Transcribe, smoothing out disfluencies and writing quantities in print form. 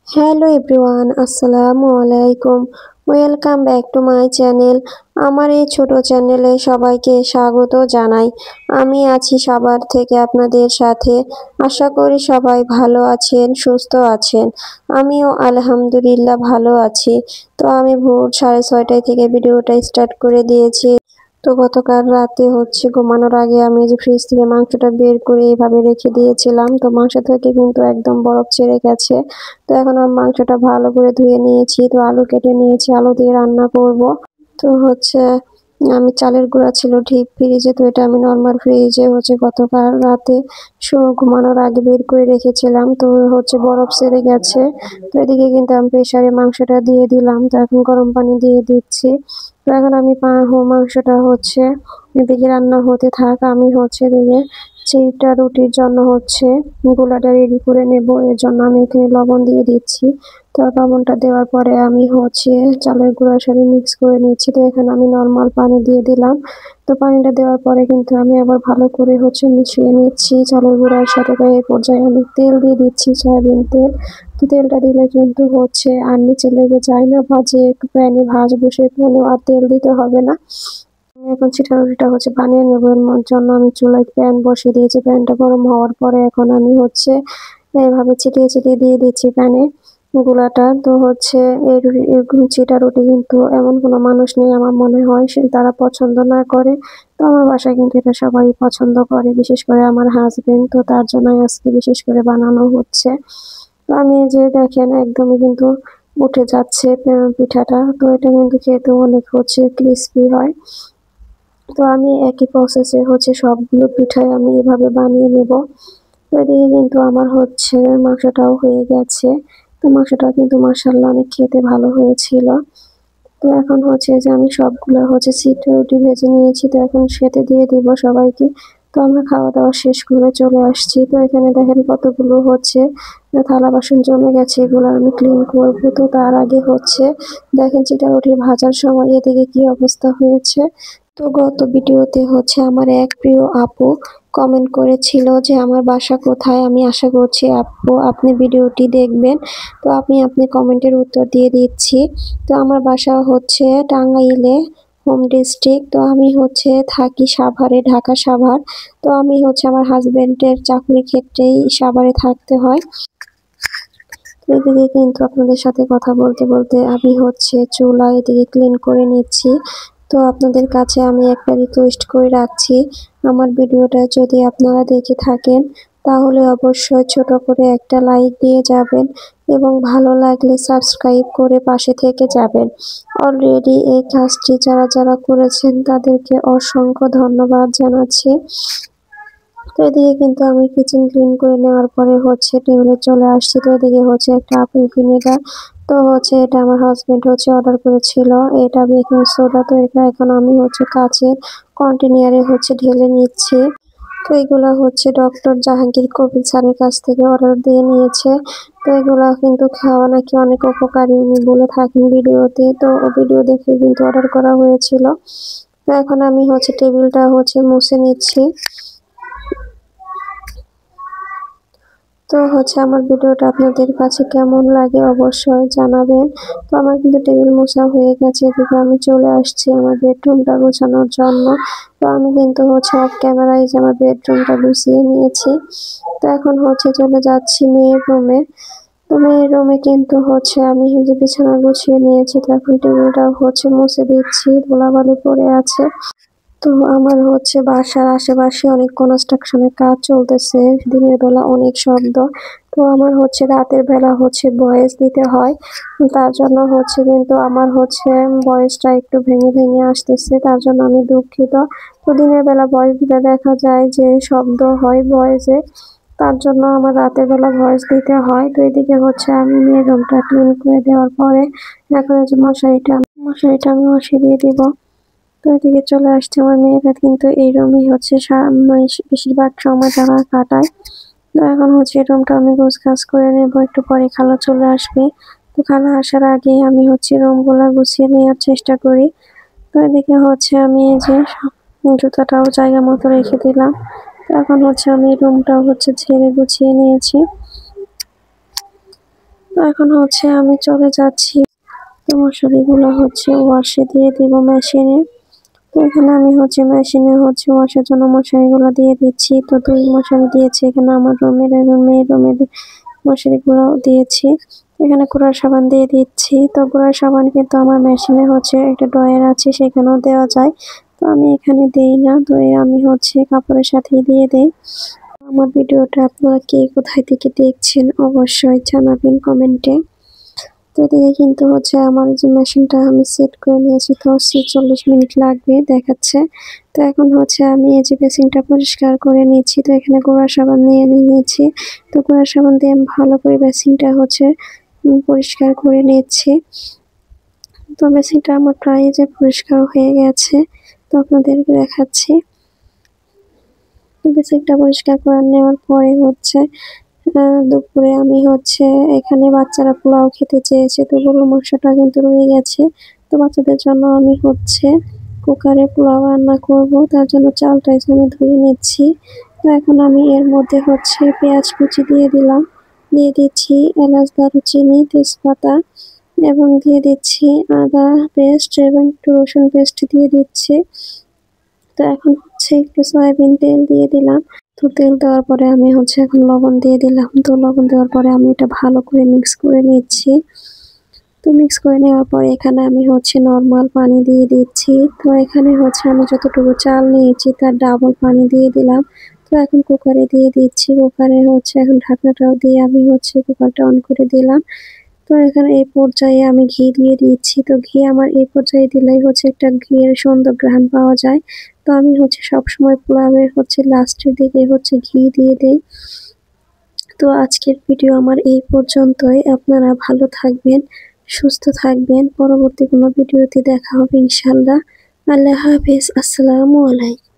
Hello everyone, আসসালামু আলাইকুম। Welcome back to my channel. আমার এই ছোট চ্যানেলে সবাইকে স্বাগত জানাই। আমি আছি সবার থেকে আপনাদের সাথে। আশা করি সবাই ভালো আছেন, সুস্থ আছেন। আমিও আলহামদুলিল্লাহ ভালো আছি। তো আমি ভোর 6:30 থেকে ভিডিওটা স্টার্ট করে দিয়েছি। তো গতকাল রাতে ঘুমানোর আগে আমি যে ফ্রিজ থেকে মাংসটা বের করে এভাবে রেখে দিয়েছিলাম। তো মাংস থেকে কিন্তু একদম বরফ ছেড়ে গেছে। তো এখন আমি মাংসটা ভালো করে ধুয়ে নিয়েছি। তো আলু কেটে নিয়েছি, আলু দিয়ে রান্না করব। তো আমি চালের গুঁড়া ছিল ডিপ ফ্রিজে, তো এটা আমি নর্মাল ফ্রিজে গতকাল রাতে ঘুমানোর আগে বের করে রেখেছিলাম। তো বরফ ছেড়ে গেছে। তো এদিকে কিন্তু আমি প্রেসারে মাংসটা দিয়ে দিলাম। তো এখন গরম পানি দিয়ে দিচ্ছি। তো এখন আমি মাংসটা এদিকে রান্না হতে থাক, আমি এদিকে চিটা রুটির জন্য গোলাটা রেডি করে নেব। এর জন্য আমি এখানে লবণ দিয়ে দিচ্ছি। তো লবণটা দেওয়ার পরে আমি চালের গুঁড়ার সাথে মিক্স করে নিচ্ছি। তো এখানে আমি নর্মাল পানি দিয়ে দিলাম। তো পানিটা দেওয়ার পরে কিন্তু আমি আবার ভালো করে মিশিয়ে নিচ্ছি চালের গুঁড়ার সাথে। তো এই পর্যায়ে আমি তেল দিয়ে দিচ্ছি, সয়াবিন তেল। তো তেলটা দিলে কিন্তু আর নিচে লেগে যায় না, ভাজে একটু প্যানে ভাজবো, সে প্যানে আর তেল দিতে হবে না। আমি এখন চিটা রুটিটা বানিয়ে নেবো। এর জন্য আমি চুলায় প্যান বসিয়ে দিয়েছি। প্যানটা গরম হওয়ার পরে এখন আমি এভাবে ছিটিয়ে ছিটিয়ে দিয়ে দিচ্ছি প্যানে গুলাটা। তো এরকম চিটা রুটি কিন্তু এমন কোনো মানুষ নেই আমার মনে হয় তারা পছন্দ না করে। তো আমার বাসায় কিন্তু এটা সবাই পছন্দ করে, বিশেষ করে আমার হাজবেন্ড। তো তার জন্যই আজকে বিশেষ করে বানানো হচ্ছে। তো আমি এই যে দেখেন একদমই কিন্তু উঠে যাচ্ছে পিঠাটা। তো এটা কিন্তু খেতে অনেক ক্রিস্পি হয়। তো আমি একই প্রসেসে সবগুলো পিঠাই আমি এভাবে বানিয়ে নেব। তো এদিকে কিন্তু আমার মাংসটাও হয়ে গেছে। তো মাংসটা কিন্তু মাশাআল্লাহ অনেক খেতে ভালো হয়েছিল। তো এখন যে আমি সবগুলো চিটে রুটি ভেজে নিয়েছি। তো এখন খেতে দিয়ে দিব সবাইকে। তো আমরা খাওয়া দাওয়া শেষ করে চলে আসছি। তো এখানে দেখেন কতগুলো থালা বাসন জমে গেছে, এগুলো আমি ক্লিন করবো। তো তার আগে দেখেন চিটা রুটি ভাজার সময় এদিকে কি অবস্থা হয়েছে। তো গত ভিডিওতে আমার এক প্রিয় আপু কমেন্ট করেছিল যে আমার বাসা কোথায়। আমি আশা করছি আপু আপনি ভিডিওটি দেখবেন। তো আপনি কমেন্টের উত্তর দিয়ে দিচ্ছি। তো আমার বাসা টাঙ্গাইলে, হোম ডিস্ট্রিক্ট। তো আমি থাকি সাভারে, ঢাকা সাভার। তো আমি আমার হাজবেন্ডের চাকরির ক্ষেত্রেই সাভারে থাকতে হয়। তো এদিকে কিন্তু আপনাদের সাথে কথা বলতে বলতে আমি চুলা এদিকে ক্লিন করে নিচ্ছি। তো আপনাদের কাছে আমি একটা রিকোয়েস্ট করে রাখছি, আমার ভিডিওটা যদি আপনারা দেখে থাকেন তাহলে অবশ্যই ছোট করে একটা লাইক দিয়ে যাবেন এবং ভালো লাগলে সাবস্ক্রাইব করে পাশে থেকে যাবেন। অলরেডি এই কাজটি যারা যারা করেছেন তাদেরকে অসংখ্য ধন্যবাদ জানাচ্ছি। তো এদিকে কিন্তু আমি কিচেন ক্লিন করে নেওয়ার পরে টেবিলে চলে আসছি। তো এদিকে একটা আপেল ভিনেগার। তো এটা আমার হাজবেন্ড অর্ডার করেছিল। এটা বেকিং সোডা। তো এটা এখন আমি কাচের কন্টেনারে ঢেলে নিচ্ছি। তো এগুলা ডক্টর জাহাঙ্গীর কবির স্যারের কাছ থেকে অর্ডার দিয়ে নিয়েছে। তো এগুলা কিন্তু খাওয়া নাকি অনেক উপকারী উনি বলে থাকেন ভিডিওতে। তো ভিডিও দেখে কিন্তু অর্ডার করা হয়েছিল। তো এখন আমি টেবিলটা মুছে নিচ্ছি। তো আমার ভিডিওটা আপনাদের কাছে কেমন লাগে অবশ্যই জানাবেন। তো আমার কিন্তু টেবিল মোছা হয়ে গেছে। এদিকে আমি চলে আসছি আমার বেডরুমটা গোছানোর জন্য। তো আমি কিন্তু অফ ক্যামেরায় যে আমার বেডরুমটা গুছিয়ে নিয়েছি। তো এখন চলে যাচ্ছি মেয়ের রুমে। তো মেয়ের রুমে কিন্তু আমি যে বিছানা গুছিয়ে নিয়েছি। তো এখন টেবিলটা মুছে দিচ্ছি, ধুলাবালি পড়ে আছে। তো আমার বাসার আশেপাশে অনেক কনস্ট্রাকশনের কাজ চলতেছে, দিনের বেলা অনেক শব্দ। তো আমার রাতের বেলা ভয়েস দিতে হয়। তার জন্য কিন্তু আমার ভয়েসটা একটু ভেঙে ভেঙে আসতেছে, তার জন্য আমি দুঃখিত। তো দিনের বেলা ভয়েস দিলে দেখা যায় যে শব্দ হয় ভয়েসে, তার জন্য আমার রাতের বেলা ভয়েস দিতে হয়। তো এদিকে আমি মেয়ের রুমটা ক্লিন করে দেওয়ার পরে এখন মশারিটা আমি বসিয়ে দিয়ে দিব। তো এদিকে চলে আসছে আমার মেয়েরা কিন্তু এই রুমই মানে বেশিরভাগ সময় তারা কাটায়। তো এখন এই রুমটা আমি গোছগাছ করে নেবো, একটু পরে খালা চলে আসবে। তো খালা আসার আগে আমি রুম গুলা গুছিয়ে নেওয়ার চেষ্টা করি। তো এদিকে আমি এই যে জুতাটাও জায়গা মতো রেখে দিলাম। তো এখন আমি রুমটাও ঝেড়ে গুছিয়ে নিয়েছি। তো এখন হচ্ছে আমি চলে যাচ্ছি, তো মশারিগুলো হচ্ছে ওয়াশে দিয়ে দিব মেশিনে। তো এখানে আমি হচ্ছে মেশিনে হচ্ছে ওয়াশের জন্য মশারিগুলো দিয়ে দিচ্ছি। তো 2 মশারি দিয়েছি এখানে আমার রুমের এবং মেয়ের রুমের মশারিগুলো দিয়েছি। এখানে গুঁড়া সাবান দিয়ে দিচ্ছি। তো গুঁড়া সাবান কিন্তু আমার মেশিনে হচ্ছে একটা ড্রয়ার আছে, সেখানেও দেওয়া যায়। তো আমি এখানে দেই না, তো আমি হচ্ছে কাপড়ের সাথেই দিয়ে দেই। আমার ভিডিওটা আপনারা কে কোথায় থেকে দেখছেন অবশ্যই জানাবেন কমেন্টে। তো এদিকে কিন্তু হচ্ছে আমার যে মেশিনটা আমি সেট করে নিয়েছি, তো 46 মিনিট লাগবে দেখাচ্ছে। তো এখন হচ্ছে আমি এই যে বেসিনটা পরিষ্কার করে নিচ্ছি। তো এখানে গুঁড়া সাবান নিয়ে নিয়েছি। তো গুঁড়া সাবান দিয়ে আমি ভালো করে বেসিনটা হচ্ছে পরিষ্কার করে নিচ্ছি। তো বেসিনটা আমার প্রায় যে পরিষ্কার হয়ে গেছে, তো আপনাদেরকে দেখাচ্ছি। তো বেসিনটা পরিষ্কার করে নেওয়ার পরে হচ্ছে দুপুরে আমি হচ্ছে এখানে বাচ্চারা পোলাও খেতে চেয়েছে, তো গরুর মাংসটা কিন্তু রয়ে গেছে। তো বাচ্চাদের জন্য আমি হচ্ছে কুকারে পোলাও রান্না করব, তার জন্য চালটা আমি ধুয়ে নিচ্ছি। তো এখন আমি এর মধ্যে হচ্ছে পেঁয়াজ কুচি দিয়ে দিলাম, দিয়ে দিচ্ছি এলাচ, দারুচিনি, তেজপাতা এবং দিয়ে দিচ্ছি আদা পেস্ট এবং একটু রসুন পেস্ট দিয়ে দিচ্ছি। তো এখন হচ্ছে একটু সয়াবিন তেল দিয়ে দিলাম। তো তেল দেওয়ার পরে আমি হচ্ছে এখন লবণ দিয়ে দিলাম। তো লবণ দেওয়ার পরে আমি এটা ভালো করে মিক্স করে নিচ্ছি। তো মিক্স করে নেওয়ার পরে এখানে আমি হচ্ছে নর্মাল পানি দিয়ে দিচ্ছি। তো এখানে হচ্ছে আমি যতটুকু চাল নিয়েছি তার ডাবল পানি দিয়ে দিলাম। তো এখন কুকারে দিয়ে দিচ্ছি। কুকারে হচ্ছে এখন ঢাকনাটাও দিয়ে আমি হচ্ছে কুকারটা অন করে দিলাম। তো এখানে এই পর্যায়ে আমি ঘি দিয়ে দিচ্ছি। তো ঘি আমার এই পর্যায়ে দিলেই হচ্ছে একটা ঘিয়ের সুন্দর ঘ্রাণ পাওয়া যায়। তো আমি হচ্ছে সবসময় পোলাওয়ের হচ্ছে লাস্টের দিকে হচ্ছে ঘি দিয়ে দেই। তো আজকের ভিডিও আমার এই পর্যন্তই। আপনারা ভালো থাকবেন, সুস্থ থাকবেন। পরবর্তী কোনো ভিডিওতে দেখা হবে ইনশাআল্লাহ। আল্লাহ হাফেজ। আসসালামু আলাইকুম।